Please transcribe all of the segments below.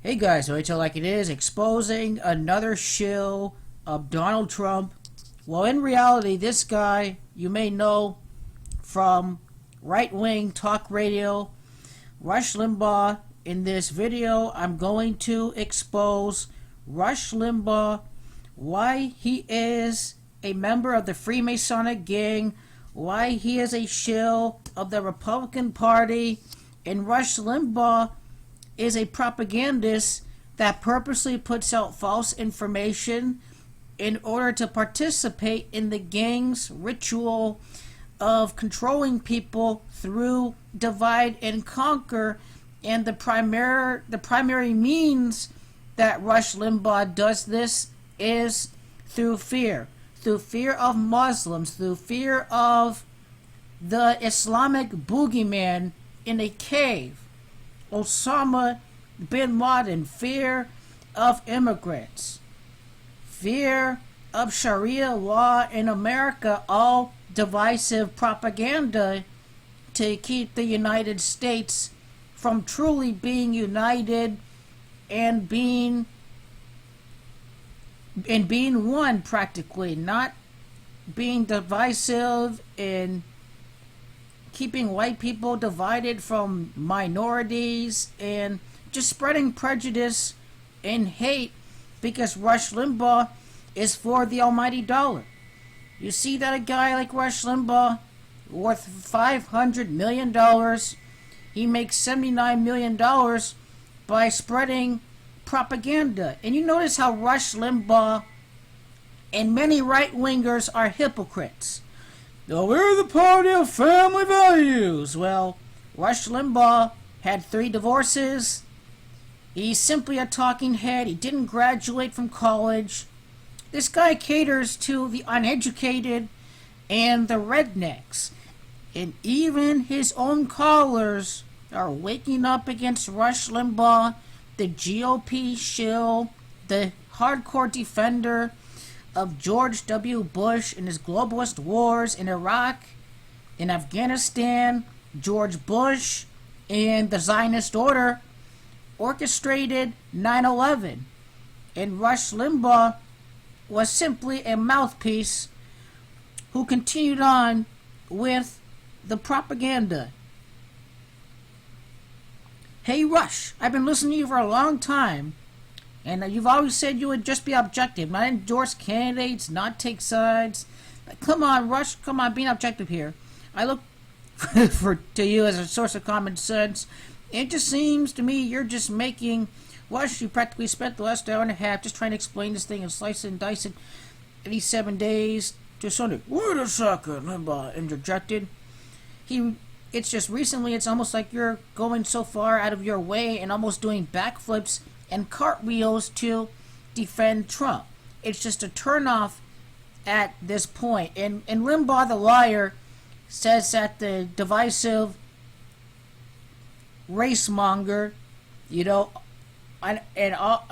Hey guys, so HL like it is, exposing another shill of Donald Trump. Well, in reality, this guy you may know from right-wing talk radio, Rush Limbaugh. In this video, I'm going to expose Rush Limbaugh, why he is a member of the Freemasonic gang, why he is a shill of the Republican Party, and Rush Limbaugh is a propagandist that purposely puts out false information in order to participate in the gang's ritual of controlling people through divide and conquer. And the primary means that Rush Limbaugh does this is through fear of Muslims, through fear of the Islamic boogeyman in a cave, Osama bin Laden, fear of immigrants, fear of Sharia law in America, all divisive propaganda to keep the United States from truly being united and being one, practically, not being divisive and keeping white people divided from minorities and just spreading prejudice and hate, because Rush Limbaugh is for the almighty dollar. You see that a guy like Rush Limbaugh, worth $500 million, he makes $79 million by spreading propaganda. And you notice how Rush Limbaugh and many right-wingers are hypocrites. Now, we're the party of family values. Well, Rush Limbaugh had 3 divorces. He's simply a talking head. He didn't graduate from college. This guy caters to the uneducated and the rednecks. And even his own callers are waking up against Rush Limbaugh, the GOP shill, the hardcore defender of George W. Bush and his globalist wars in Iraq, in Afghanistan. George Bush and the Zionist order orchestrated 9/11, and Rush Limbaugh was simply a mouthpiece who continued on with the propaganda. Hey Rush, I've been listening to you for a long time, and you've always said you would just be objective, not endorse candidates, not take sides. Come on, Rush, come on, being objective here. I look to you as a source of common sense. It just seems to me you're just making... Rush, you practically spent the last hour and a half just trying to explain this thing and slice it and dice it 87 days to Sunday. Wait a second, Limbaugh interjected. It's just recently, it's almost like you're going so far out of your way and almost doing backflips and cartwheels to defend Trump. It's just a turnoff at this point. And Limbaugh the liar says that the divisive race monger, and all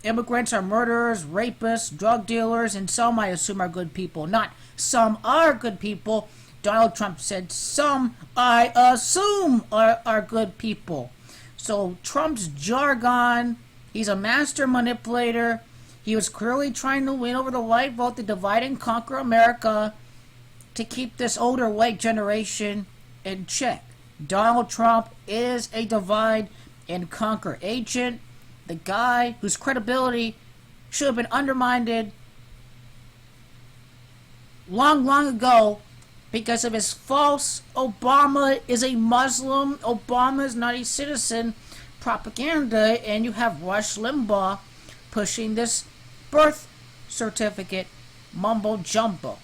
immigrants are murderers, rapists, drug dealers, and some, I assume, are good people. Not some are good people. Donald Trump said some, I assume, are good people. So Trump's jargon, he's a master manipulator. He was clearly trying to win over the white vote, to divide and conquer America, to keep this older white generation in check. Donald Trump is a divide and conquer agent, the guy whose credibility should have been undermined long ago because of his false Obama is a Muslim, Obama is not a citizen propaganda. And you have Rush Limbaugh pushing this birth certificate mumbo jumbo.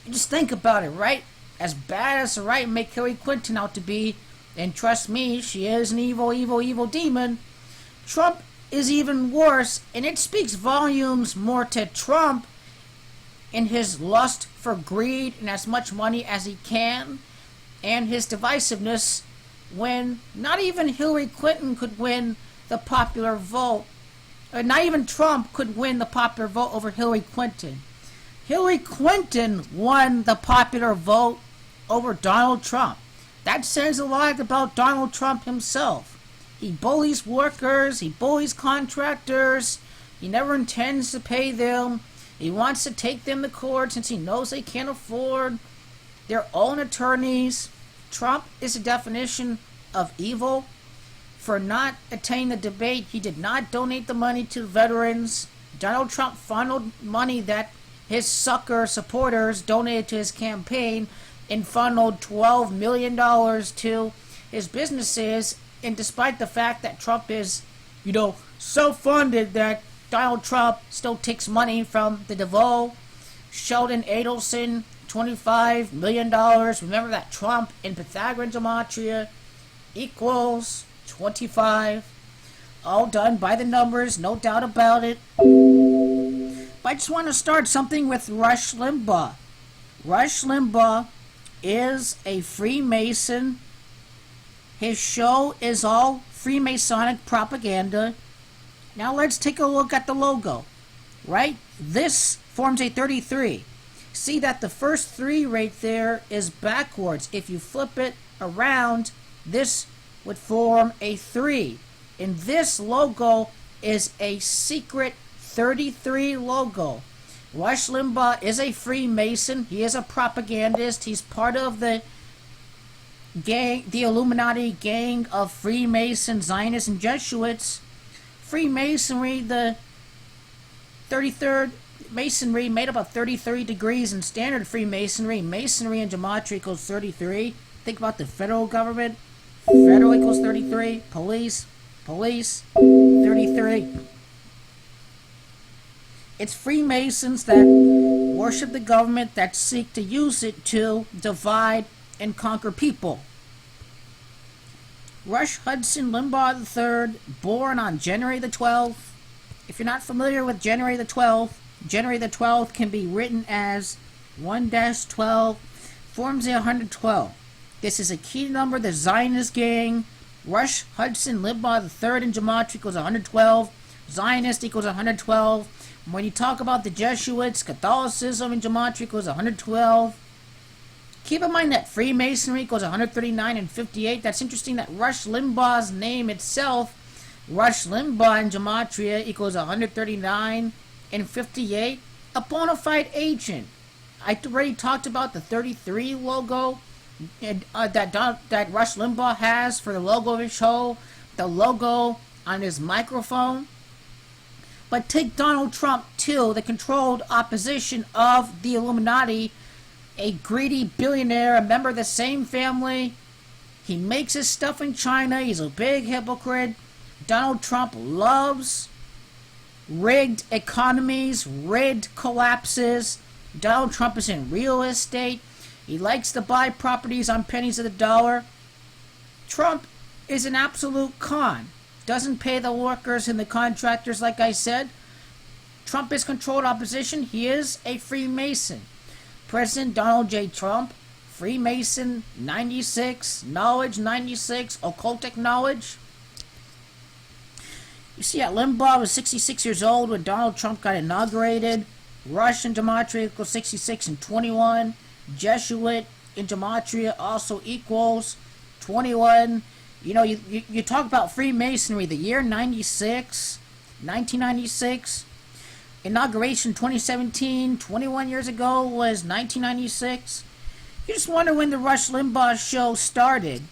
You just think about it, right? As bad as the right make Hillary Clinton out to be, and trust me, she is an evil demon, Trump is even worse, and it speaks volumes more to Trump in his lust for greed and as much money as he can, and his divisiveness when not even Hillary Clinton could win the popular vote, or not even Trump could win the popular vote over Hillary Clinton. Hillary Clinton won the popular vote over Donald Trump. That says a lot about Donald Trump himself. He bullies workers, he bullies contractors, he never intends to pay them. He wants to take them to court since he knows they can't afford their own attorneys. Trump is the definition of evil. For not attending the debate, he did not donate the money to veterans. Donald Trump funneled money that his sucker supporters donated to his campaign and funneled $12 million to his businesses. And despite the fact that Trump is, so funded that Donald Trump still takes money from the DeVoe, Sheldon Adelson, $25 million. Remember that Trump in Pythagorean gematria equals 25. All done by the numbers, no doubt about it. But I just want to start something with Rush Limbaugh. Rush Limbaugh is a Freemason. His show is all Freemasonic propaganda. Now let's take a look at the logo. Right? This forms a 33. See that the first 3 right there is backwards. If you flip it around, this would form a 3. And this logo is a secret 33 logo. Rush Limbaugh is a Freemason. He is a propagandist. He's part of the gang, the Illuminati gang of Freemasons, Zionists, and Jesuits. Freemasonry, the 33rd Masonry made up of 33 degrees in standard Freemasonry. Masonry and gematria equals 33. Think about the federal government. Federal equals 33. Police, 33. It's Freemasons that worship the government, that seek to use it to divide and conquer people. Rush Hudson Limbaugh III, born on January the 12th. If you're not familiar with January the 12th, January the 12th can be written as 1-12, forms a 112. This is a key number, the Zionist gang. Rush Hudson Limbaugh III in gematria equals 112. Zionist equals 112. When you talk about the Jesuits, Catholicism in gematria equals 112. Keep in mind that Freemasonry equals 139 and 58. That's interesting that Rush Limbaugh's name itself, Rush Limbaugh in gematria equals 139 and 58. A bona fide agent. I already talked about the 33 logo that Rush Limbaugh has for the logo of his show, the logo on his microphone. But take Donald Trump too, the controlled opposition of the Illuminati, a greedy billionaire, a member of the same family. He makes his stuff in China. He's a big hypocrite. Donald Trump loves rigged economies, rigged collapses. Donald Trump is in real estate. He likes to buy properties on pennies of the dollar. Trump is an absolute con. Doesn't pay the workers and the contractors, like I said. Trump is controlled opposition. He is a Freemason. President Donald J. Trump, Freemason 96, knowledge 96, occultic knowledge. You see that Limbaugh was 66 years old when Donald Trump got inaugurated. Rush in gematria equals 66 and 21. Jesuit in gematria also equals 21. You talk about Freemasonry, the year 96, 1996. Inauguration 2017, 21 years ago was 1996. You just wonder when the Rush Limbaugh show started.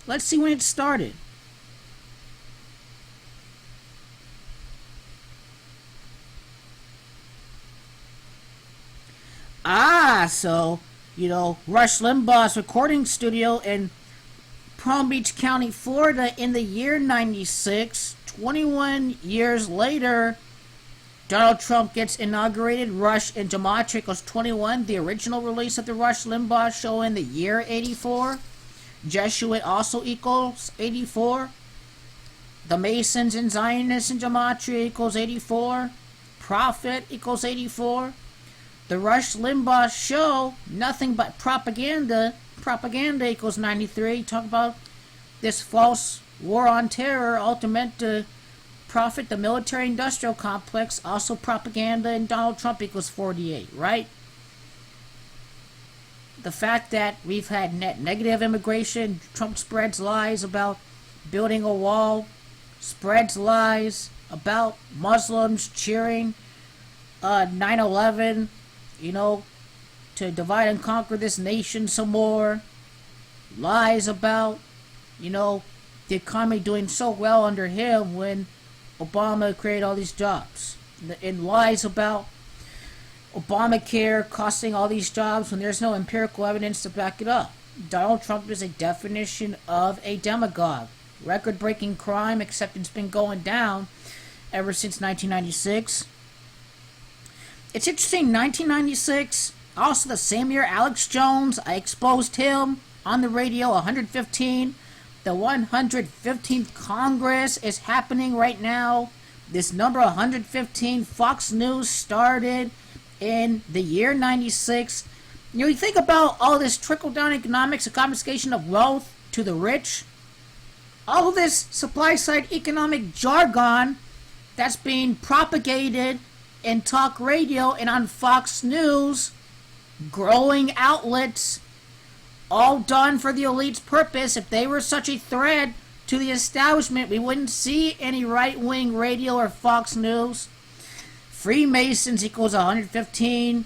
Let's see when it started. So, Rush Limbaugh's recording studio in Palm Beach County, Florida in the year 96. 21 years later, Donald Trump gets inaugurated. Rush in gematria equals 21. The original release of the Rush Limbaugh show in the year 84. Jesuit also equals 84. The Masons and Zionists in gematria equals 84. Prophet equals 84. The Rush Limbaugh show, nothing but propaganda. Propaganda equals 93. Talk about this false war on terror, ultimate to profit, the military-industrial complex, also propaganda, and Donald Trump equals 48, right? The fact that we've had net negative immigration, Trump spreads lies about building a wall, spreads lies about Muslims cheering 9/11, to divide and conquer this nation some more, lies about, the economy doing so well under him when Obama created all these jobs, and lies about Obamacare costing all these jobs when there's no empirical evidence to back it up. Donald Trump is a definition of a demagogue. Record-breaking crime, except it's been going down ever since 1996. It's interesting, 1996, also the same year Alex Jones, I exposed him on the radio, 115. The 115th Congress is happening right now. This number 115, Fox News started in the year 96. You think about all this trickle-down economics, the confiscation of wealth to the rich, all this supply-side economic jargon that's being propagated in talk radio and on Fox News, growing outlets, all done for the elite's purpose. If they were such a threat to the establishment, we wouldn't see any right-wing radio or Fox News. Freemasons equals 115.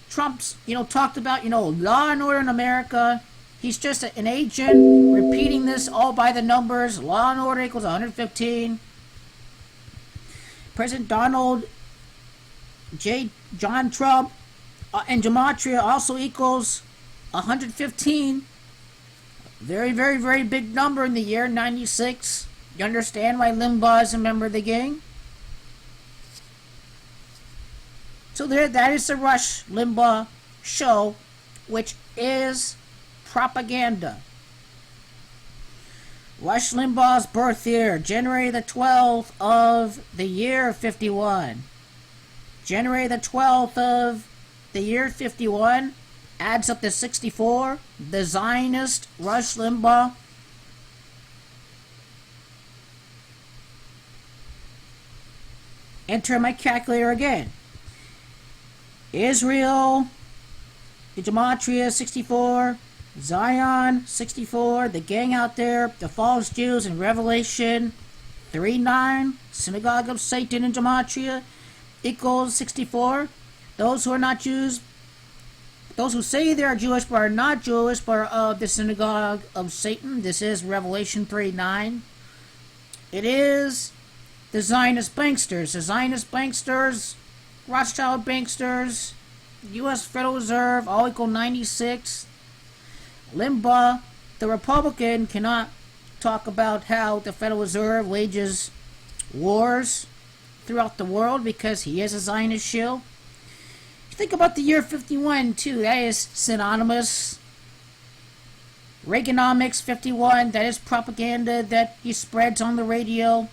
Trump's, talked about, law and order in America. He's just an agent repeating this all by the numbers. Law and order equals 115. President Donald J. John Trump and Gematria also equals 115. Very, very, very big number in the year 96. You understand why Limbaugh is a member of the gang? So that is the Rush Limbaugh show, which is propaganda. Rush Limbaugh's birth year, January the 12th of the year 51. January the 12th of the year 51 adds up to 64. The Zionist Rush Limbaugh. Enter my calculator again. Israel, the Gematria 64, Zion 64, the gang out there, the false Jews in Revelation 3:9, Synagogue of Satan in Gematria equals 64. Those who are not Jews, those who say they are Jewish but are not Jewish but are of the Synagogue of Satan, this is Revelation 3:9. It is the Zionist banksters, Rothschild banksters, U.S. Federal Reserve, all equal 96. Limbaugh, the Republican, cannot talk about how the Federal Reserve wages wars throughout the world because he is a Zionist shill. Think about the year 51 too, that is synonymous. Reaganomics 51, that is propaganda that he spreads on the radio.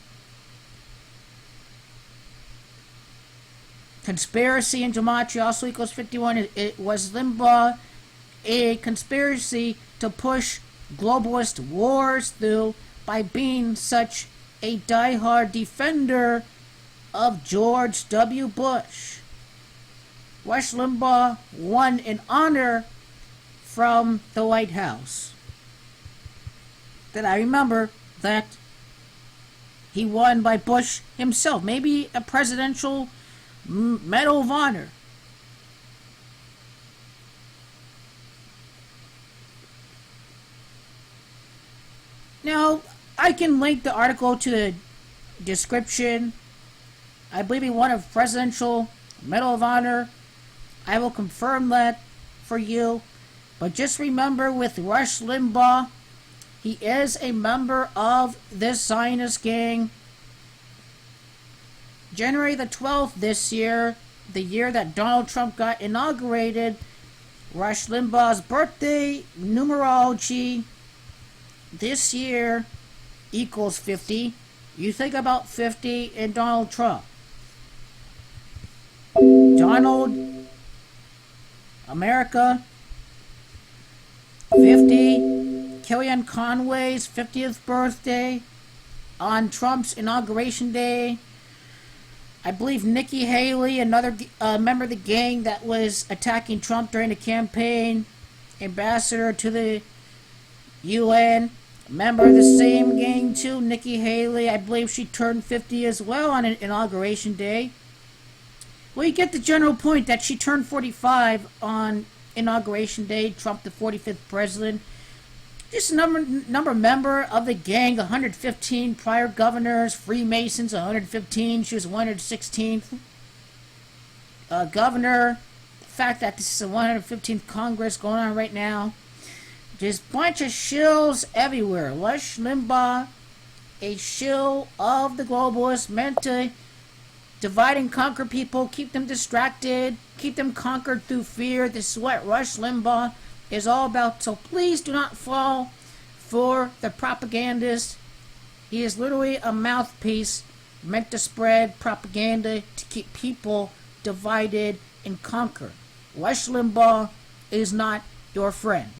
Conspiracy in Gematria also equals 51. It was Limbaugh a conspiracy to push globalist wars through by being such a diehard defender of George W. Bush. Rush Limbaugh won an honor from the White House. That I remember that he won by Bush himself. Maybe a presidential Medal of Honor. Now, I can link the article to the description. I believe he won a presidential Medal of Honor. I will confirm that for you. But just remember, with Rush Limbaugh, he is a member of this Zionist gang. January the 12th this year, the year that Donald Trump got inaugurated, Rush Limbaugh's birthday, numerology, this year equals 50. You think about 50 and Donald Trump. Donald, America, 50. Kellyanne Conway's 50th birthday, on Trump's inauguration day. I believe Nikki Haley, another member of the gang that was attacking Trump during the campaign, ambassador to the UN, member of the same gang too, Nikki Haley. I believe she turned 50 as well on inauguration day. Well, you get the general point that she turned 45 on inauguration day, Trump the 45th president. Just a number member of the gang, 115 prior governors, Freemasons, 115. She was 116th governor. The fact that this is the 115th Congress going on right now. Just a bunch of shills everywhere. Rush Limbaugh, a shill of the globalists, meant to divide and conquer people, keep them distracted, keep them conquered through fear. This is what Rush Limbaugh is all about. So please do not fall for the propagandist. He is literally a mouthpiece meant to spread propaganda to keep people divided and conquered. Rush Limbaugh is not your friend.